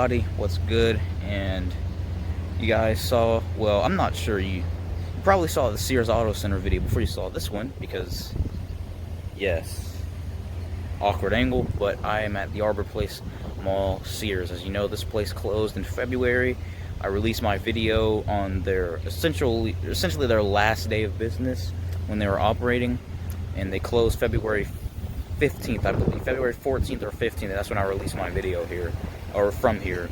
everybody, what's good? And you guys saw, well, I'm not sure, you probably saw the Sears Auto Center video before you saw this one, because yes, awkward angle, but I am at the Arbor Place Mall, Sears. As you know, this place closed in February. I released my video on their essentially their last day of business when they were operating, and they closed February 15th, I believe, February 14th or 15th. That's when I released my video here, or from here.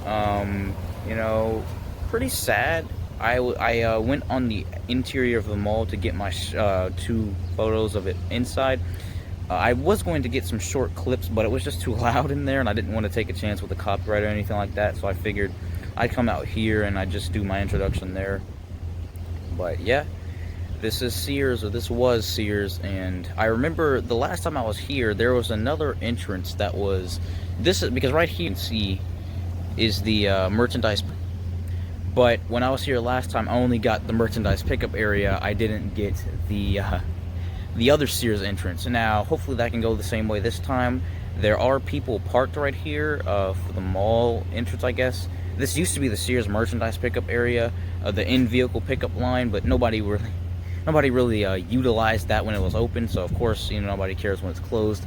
You know, pretty sad. I went on the interior of the mall to get my 2 photos of it inside. I was going to get some short clips, but it was just too loud in there, and I didn't want to take a chance with the copyright or anything like that, so I figured I'd come out here and I'd just do my introduction there. But yeah, this is Sears, or this was Sears, and I remember the last time I was here, there was another entrance that was, this is, because right here you can see is the merchandise, but when I was here last time, I only got the merchandise pickup area. I didn't get the other Sears entrance. Now, hopefully that can go the same way this time. There are people parked right here for the mall entrance, I guess. This used to be the Sears merchandise pickup area, the in-vehicle pickup line, but nobody really utilized that when it was open, so of course, you know, nobody cares when it's closed.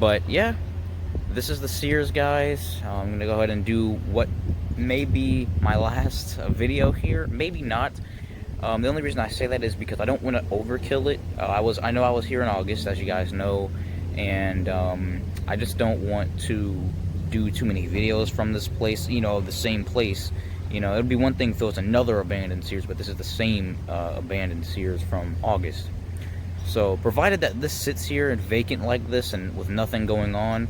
But yeah, this is the Sears, guys. I'm gonna go ahead and do what may be my last video here, maybe not. The only reason I say that is because I don't want to overkill it. I know I was here in August, as you guys know, and I just don't want to do too many videos from this place, you know, the same place. You know, it would be one thing if it was another abandoned Sears, but this is the same abandoned Sears from August. So, provided that this sits here and vacant like this and with nothing going on,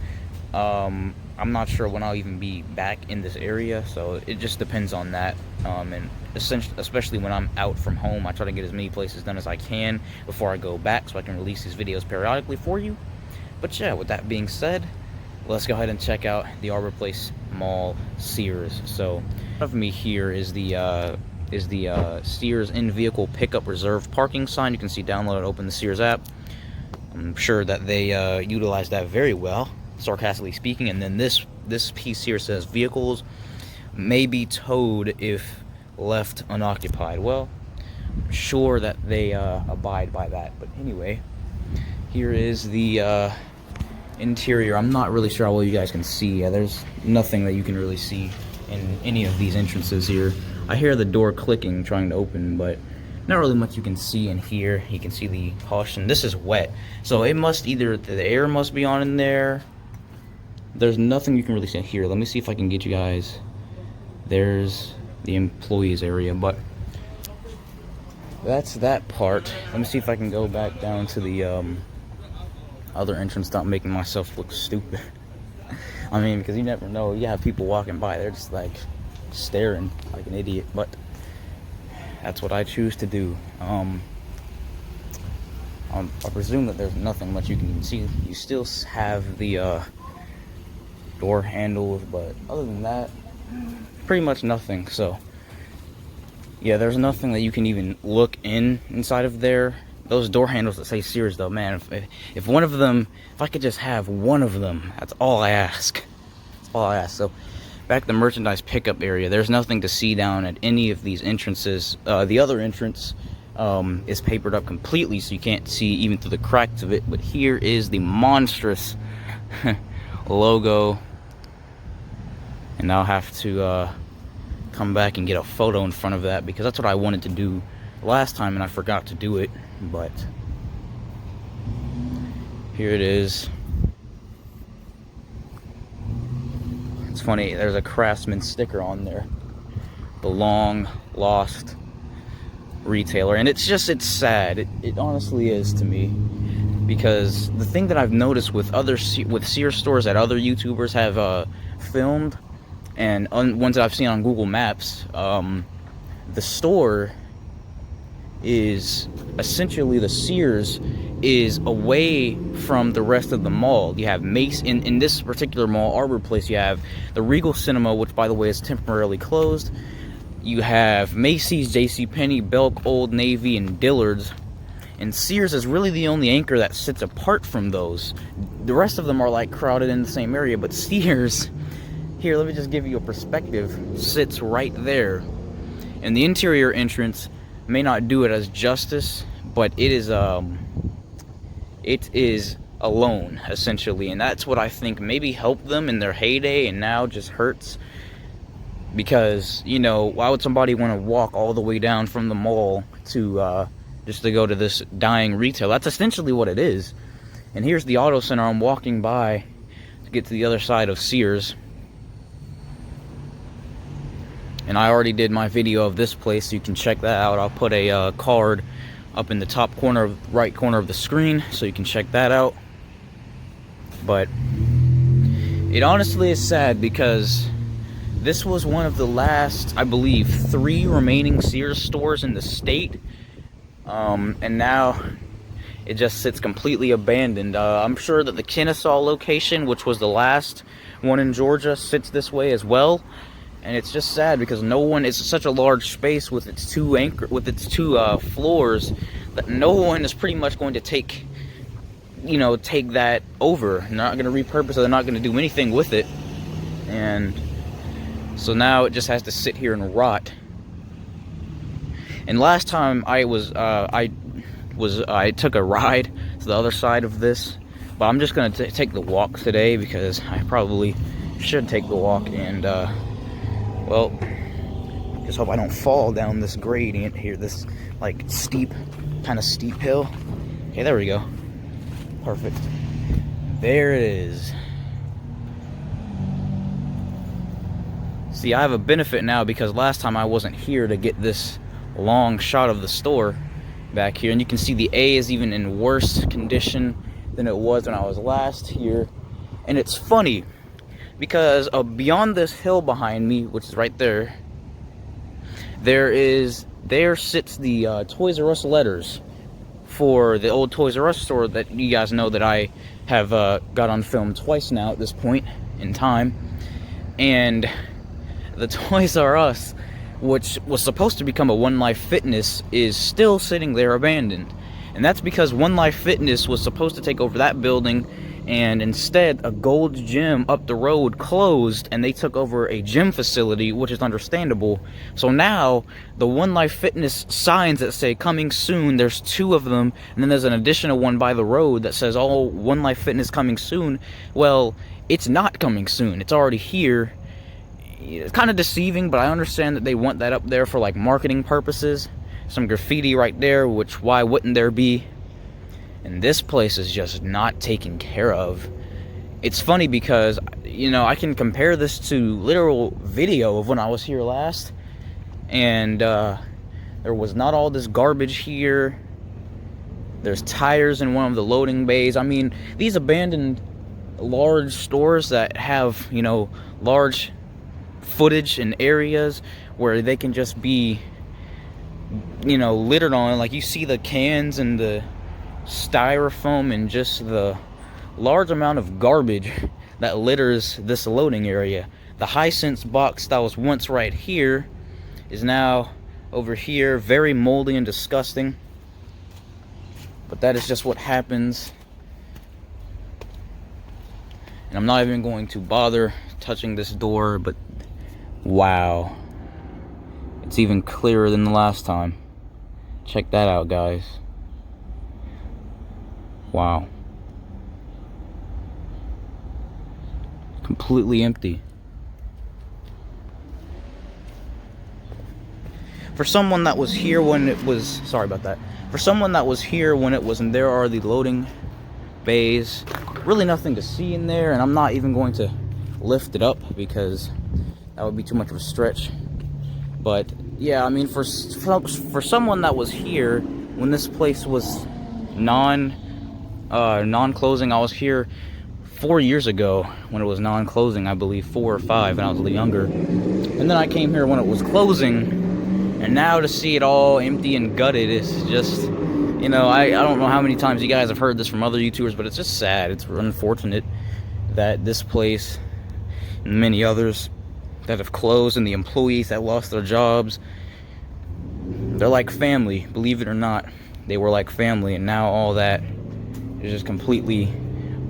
I'm not sure when I'll even be back in this area, so it just depends on that. And especially when I'm out from home, I try to get as many places done as I can before I go back, so I can release these videos periodically for you. But yeah, with that being said, let's go ahead and check out the Arbor Place Mall, Sears. So, in front of me here is the Sears in-vehicle pickup reserved parking sign. You can see download and open the Sears app. I'm sure that they utilize that very well, sarcastically speaking. And then this piece here says vehicles may be towed if left unoccupied. Well, I'm sure that they abide by that. But anyway, here is the interior. I'm not really sure how well you guys can see. There's nothing that you can really see in any of these entrances here. I hear the door clicking trying to open, but not really much you can see in here. You can see the caution. This is wet, so it must either, the air must be on in there. There's nothing you can really see here. Let me see if I can get you guys. There's the employees area, but that's that part. Let me see if I can go back down to the other entrance without making myself look stupid. I mean, because you never know. You have people walking by, they're just like staring like an idiot, but that's what I choose to do. I presume that there's nothing much you can even see. You still have the door handles, but other than that, pretty much nothing. So yeah, there's nothing that you can even look inside of there. Those door handles that say Sears, though, man, if one of them, if I could just have one of them, that's all I ask. That's all I ask. So, back to the merchandise pickup area, there's nothing to see down at any of these entrances. The other entrance is papered up completely, so you can't see even through the cracks of it. But here is the monstrous logo. And I'll have to come back and get a photo in front of that, because that's what I wanted to do last time and I forgot to do it. But here it is. It's funny, there's a Craftsman sticker on there, the long lost retailer, and it's sad. It honestly is to me, because the thing that I've noticed with Sears stores that other YouTubers have filmed, and ones that I've seen on Google Maps, the store is essentially, the Sears is away from the rest of the mall. You have Macy's in this particular mall, Arbor Place. You have the Regal Cinema, which by the way is temporarily closed. You have Macy's, JCPenney, Belk, Old Navy, and Dillard's. And Sears is really the only anchor that sits apart from those. The rest of them are like crowded in the same area, but Sears here, let me just give you a perspective, sits right there. And the interior entrance may not do it as justice, but it is alone, essentially. And that's what I think maybe helped them in their heyday and now just hurts. Because, you know, why would somebody want to walk all the way down from the mall to just to go to this dying retail? That's essentially what it is. And here's the auto center I'm walking by to get to the other side of Sears. And I already did my video of this place, so you can check that out. I'll put a card up in the top corner, right corner of the screen, so you can check that out. But it honestly is sad because this was one of the last, I believe, 3 remaining Sears stores in the state. And now it just sits completely abandoned. I'm sure that the Kennesaw location, which was the last one in Georgia, sits this way as well. And it's just sad because no one, it's such a large space with its two floors, that no one is pretty much going to take that over. They're not going to repurpose it. They're not going to do anything with it. And so now it just has to sit here and rot. And last time I took a ride to the other side of this, but I'm just going to take the walk today because I probably should take the walk. And well, just hope I don't fall down this gradient here, this like kind of steep hill. Okay, there we go. Perfect. There it is. See, I have a benefit now because last time I wasn't here to get this long shot of the store back here. And you can see the A is even in worse condition than it was when I was last here. And it's funny because beyond this hill behind me, which is right there, there sits the Toys R Us letters for the old Toys R Us store that you guys know that I have got on film twice now at this point in time. And the Toys R Us, which was supposed to become a One Life Fitness, is still sitting there abandoned. And that's because One Life Fitness was supposed to take over that building, and instead a Gold's Gym up the road closed, and they took over a gym facility, which is understandable. So now the One Life Fitness signs that say coming soon, there's 2 of them, and then there's an additional one by the road that says, oh, One Life Fitness coming soon. Well, it's not coming soon, it's already here. It's kind of deceiving, but I understand that they want that up there for like marketing purposes. Some graffiti right there, which why wouldn't there be? And this place is just not taken care of. It's funny because, you know, I can compare this to literal video of when I was here last. And there was not all this garbage here. There's tires in one of the loading bays. I mean, these abandoned large stores that have, you know, large footage in areas where they can just be, you know, littered on. Like you see the cans and the styrofoam and just the large amount of garbage that litters this loading area. The Hisense box that was once right here is now over here, very moldy and disgusting. But that is just what happens. And I'm not even going to bother touching this door, but wow, it's even clearer than the last time. Check that out, guys. Wow. Completely empty. For someone that was here when it was, sorry about that. For someone that was here when it was, and there are the loading bays, really nothing to see in there, and I'm not even going to lift it up because that would be too much of a stretch. But yeah, I mean, for someone that was here when this place was non-closing, I was here 4 years ago when it was non-closing, I believe 4 or 5, and I was a little younger. And then I came here when it was closing, and now to see it all empty and gutted is just, you know, I don't know how many times you guys have heard this from other YouTubers, but it's just sad. It's unfortunate that this place and many others that have closed, and the employees that lost their jobs, they're like family, believe it or not. They were like family, and now all that is just completely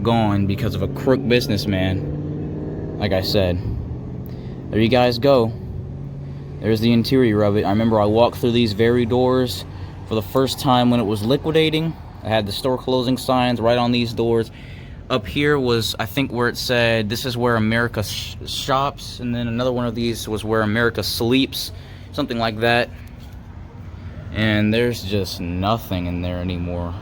gone because of a crook businessman, like I said. there you guys go. There's the interior of it. I remember I walked through these very doors for the first time when it was liquidating. I had the store closing signs right on these doors. Up here was, I think, where it said, this is where America shops, and then another one of these was where America sleeps, something like that. And there's just nothing in there anymore.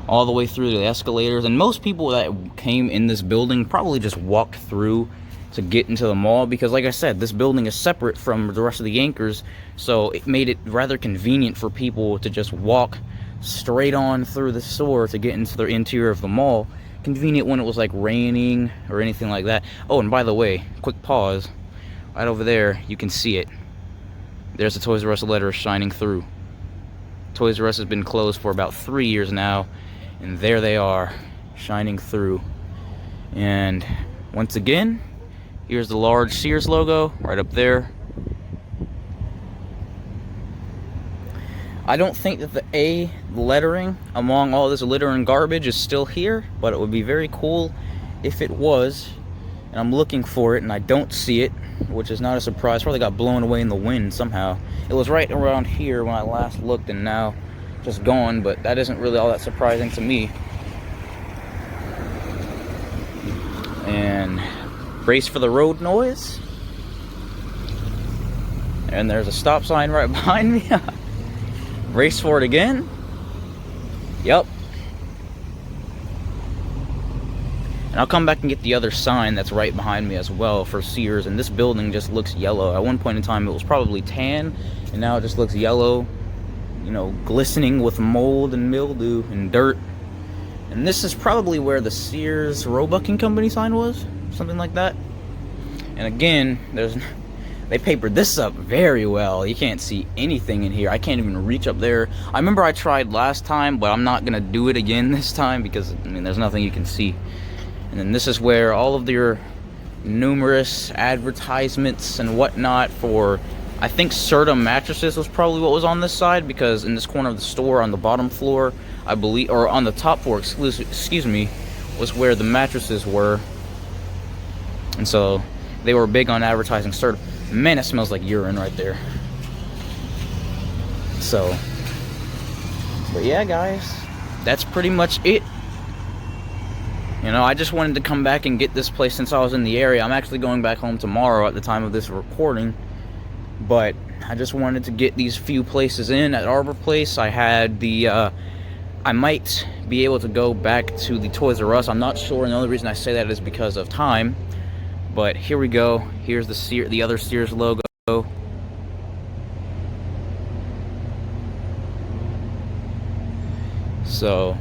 All the way through the escalators, and most people that came in this building probably just walked through to get into the mall, because like I said, this building is separate from the rest of the anchors, so it made it rather convenient for people to just walk straight on through the store to get into the interior of the mall. Convenient when it was like raining or anything like that. Oh, and by the way, quick pause, right over there you can see it. There's the Toys R Us letter shining through. Toys R Us has been closed for about 3 years now, and there they are, shining through. And once again, here's the large Sears logo right up there. I don't think that the A lettering among all this litter and garbage is still here, but it would be very cool if it was. And I'm looking for it and I don't see it, which is not a surprise. Probably got blown away in the wind somehow. It was right around here when I last looked and now just gone, but that isn't really all that surprising to me. And brace for the road noise. And there's a stop sign right behind me. Brace for it again. Yep. And I'll come back and get the other sign that's right behind me as well for Sears. And this building just looks yellow. At one point in time it was probably tan, and now it just looks yellow, you know, glistening with mold and mildew and dirt. And this is probably where the Sears Roebuck and Company sign was, something like that. And again, they papered this up very well. You can't see anything in here. I can't even reach up there. I remember I tried last time, but I'm not gonna do it again this time because, I mean, there's nothing you can see. And then this is where all of your numerous advertisements and whatnot for, I think Serta mattresses was probably what was on this side, because in this corner of the store on the bottom floor, I believe, or on the top floor, excuse me, was where the mattresses were. And so they were big on advertising Serta. Man, it smells like urine right there. So, but yeah, guys, that's pretty much it. You know, I just wanted to come back and get this place since I was in the area. I'm actually going back home tomorrow at the time of this recording, but I just wanted to get these few places in at Arbor Place. I had the, I might be able to go back to the Toys R Us. I'm not sure, and the only reason I say that is because of time. But here we go. Here's the other Sears logo. So,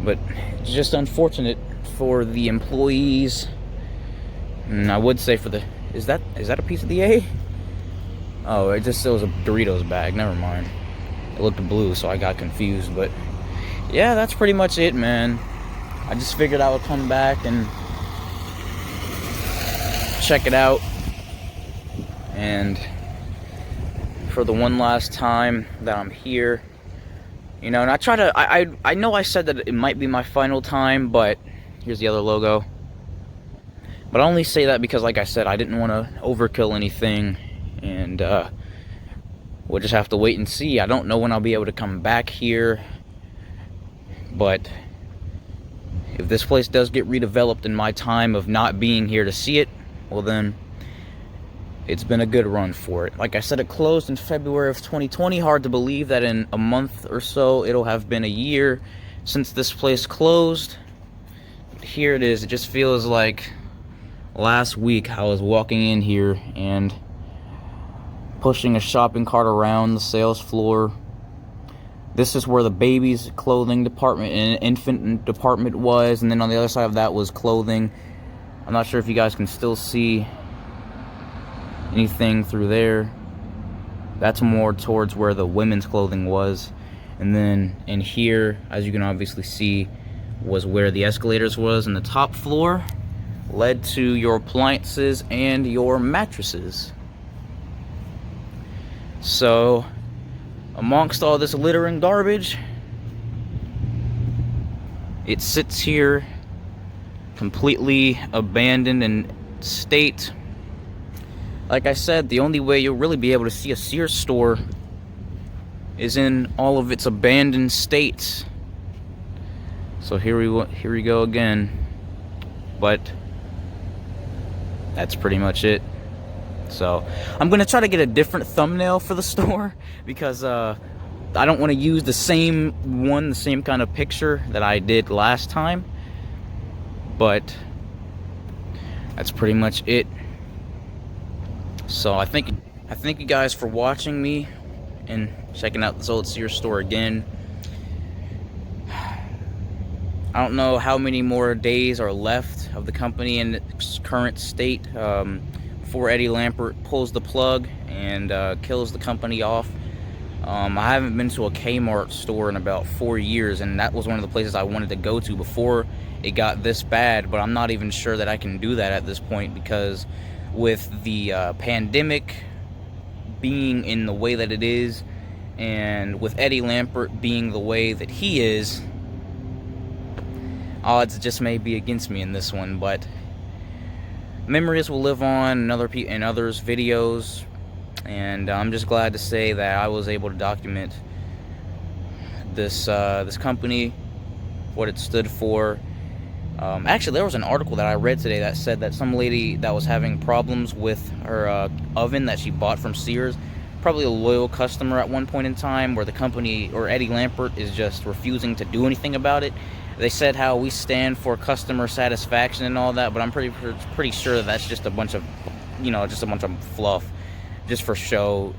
but it's just unfortunate for the employees. And I would say for the, is that a piece of the A? Oh, it just was a Doritos bag. Never mind. It looked blue, so I got confused. But yeah, that's pretty much it, man. I just figured I would come back and check it out, and for the one last time that I'm here, you know, and I know I said that it might be my final time, but here's the other logo. But I only say that because, like I said, I didn't want to overkill anything, and we'll just have to wait and see. I don't know when I'll be able to come back here, but if this place does get redeveloped in my time of not being here to see it, well then, it's been a good run for it. Like I said, it closed in February of 2020. Hard to believe that in a month or so, it'll have been a year since this place closed. But here it is. It just feels like last week I was walking in here and pushing a shopping cart around the sales floor. This is where the babies clothing department and infant department was, and then on the other side of that was clothing. I'm not sure if you guys can still see anything through there. That's more towards where the women's clothing was. And then in here, as you can obviously see, was where the escalators was, and the top floor led to your appliances and your mattresses. So, amongst all this litter and garbage, it sits here completely abandoned in state, like I said, the only way you'll really be able to see a Sears store is in all of its abandoned states. So here we go again. But that's pretty much it. So I'm gonna try to get a different thumbnail for the store, because I don't want to use the same kind of picture that I did last time. But that's pretty much it. So I thank you guys for watching me and checking out this old Sears store again. I don't know how many more days are left of the company in its current state before Eddie Lampert pulls the plug and kills the company off. I haven't been to a Kmart store in about 4 years, and that was one of the places I wanted to go to before it got this bad, but I'm not even sure that I can do that at this point, because with the pandemic being in the way that it is, and with Eddie Lampert being the way that he is, odds just may be against me in this one. But memories will live on in others' videos, and I'm just glad to say that I was able to document this company, what it stood for. Actually, there was an article that I read today that said that some lady that was having problems with her oven that she bought from Sears, probably a loyal customer at one point in time, where the company or Eddie Lampert is just refusing to do anything about it. They said how we stand for customer satisfaction and all that, but I'm pretty sure that that's just a bunch of, just a bunch of fluff, just for show.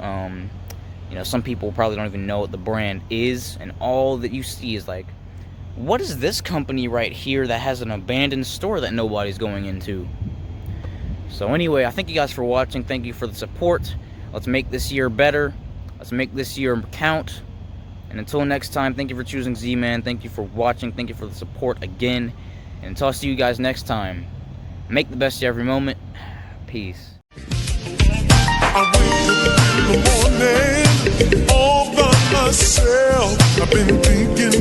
Some people probably don't even know what the brand is, and all that you see is like, what is this company right here that has an abandoned store that nobody's going into? So anyway, I thank you guys for watching. Thank you for the support. Let's make this year better. Let's make this year count. And until next time, thank you for choosing Z-Man. Thank you for watching. Thank you for the support again. And until I see you guys next time, make the best of every moment. Peace. I wake up in the morning all by myself. I've been thinking